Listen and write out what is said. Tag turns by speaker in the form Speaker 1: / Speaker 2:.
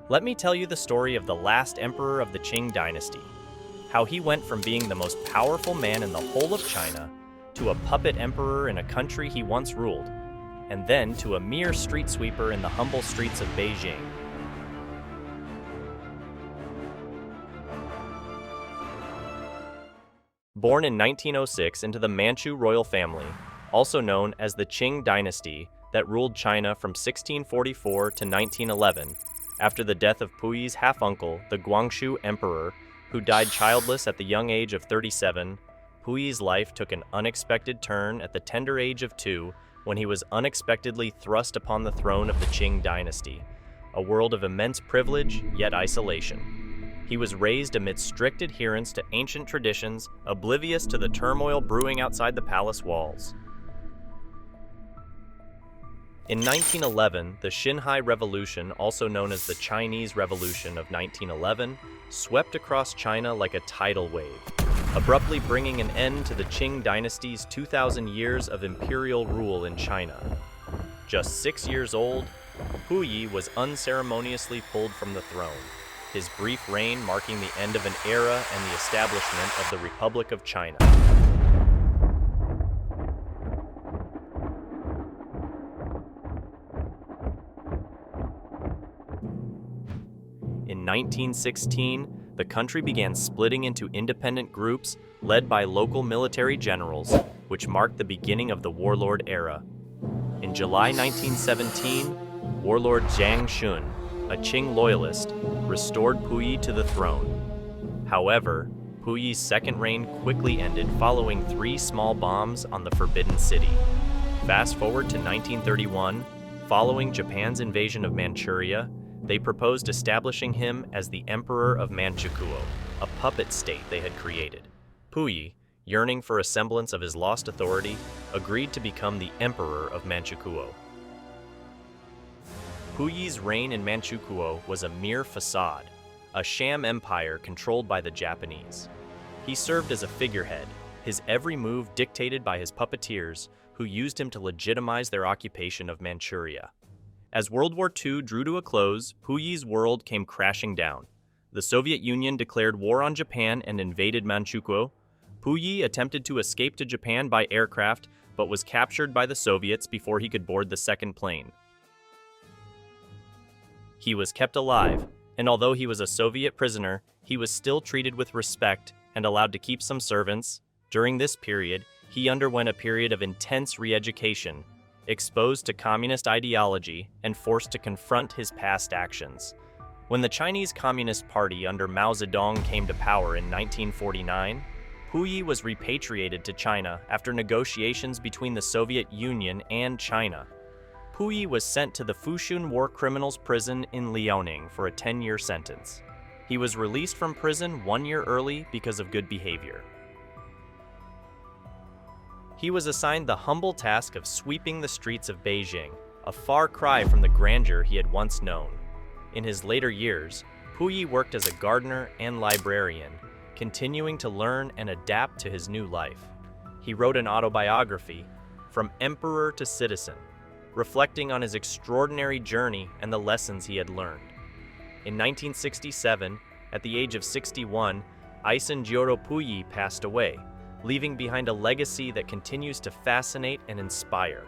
Speaker 1: Let me tell you the story of the last emperor of the Qing dynasty, how he went from being the most powerful man in the whole of China to a puppet emperor in a country he once ruled, and then to a mere street sweeper in the humble streets of Beijing. Born in 1906 into the Manchu royal family, also known as the Qing dynasty, that ruled China from 1644 to 1911, after the death of Puyi's half-uncle, the Guangxu emperor, who died childless at the young age of 37, Puyi's life took an unexpected turn at the tender age of 2 when he was unexpectedly thrust upon the throne of the Qing dynasty, a world of immense privilege yet isolation. He was raised amidst strict adherence to ancient traditions, oblivious to the turmoil brewing outside the palace walls. In 1911, the Xinhai Revolution, also known as the Chinese Revolution of 1911, swept across China like a tidal wave, abruptly bringing an end to the Qing dynasty's 2,000 years of imperial rule in China. Just 6 years old, Puyi was unceremoniously pulled from the throne, his brief reign marking the end of an era and the establishment of the Republic of China. In 1916, the country began splitting into independent groups led by local military generals, which marked the beginning of the warlord era. In July 1917, warlord Zhang, a Qing loyalist, restored Puyi to the throne. However, Puyi's second reign quickly ended following 3 small bombs on the Forbidden City. Fast forward to 1931, following Japan's invasion of Manchuria, they proposed establishing him as the Emperor of Manchukuo, a puppet state they had created. Puyi, yearning for a semblance of his lost authority, agreed to become the Emperor of Manchukuo. Puyi's reign in Manchukuo was a mere facade, a sham empire controlled by the Japanese. He served as a figurehead, his every move dictated by his puppeteers, who used him to legitimize their occupation of Manchuria. As World War II drew to a close, Puyi's world came crashing down. The Soviet Union declared war on Japan and invaded Manchukuo. Puyi attempted to escape to Japan by aircraft, but was captured by the Soviets before he could board the second plane. He was kept alive, and although he was a Soviet prisoner, he was still treated with respect and allowed to keep some servants. During this period, he underwent a period of intense re-education, exposed to communist ideology and forced to confront his past actions. When the Chinese Communist Party under Mao Zedong came to power in 1949, Puyi was repatriated to China after negotiations between the Soviet Union and China. Puyi was sent to the Fushun War Criminals Prison in Liaoning for a 10-year sentence. He was released from prison 1 year early because of good behavior. He was assigned the humble task of sweeping the streets of Beijing, a far cry from the grandeur he had once known. In his later years, Puyi worked as a gardener and librarian, continuing to learn and adapt to his new life. He wrote an autobiography, From Emperor to Citizen, reflecting on his extraordinary journey and the lessons he had learned. In 1967, at the age of 61, Aisin-Gioro Puyi passed away, leaving behind a legacy that continues to fascinate and inspire.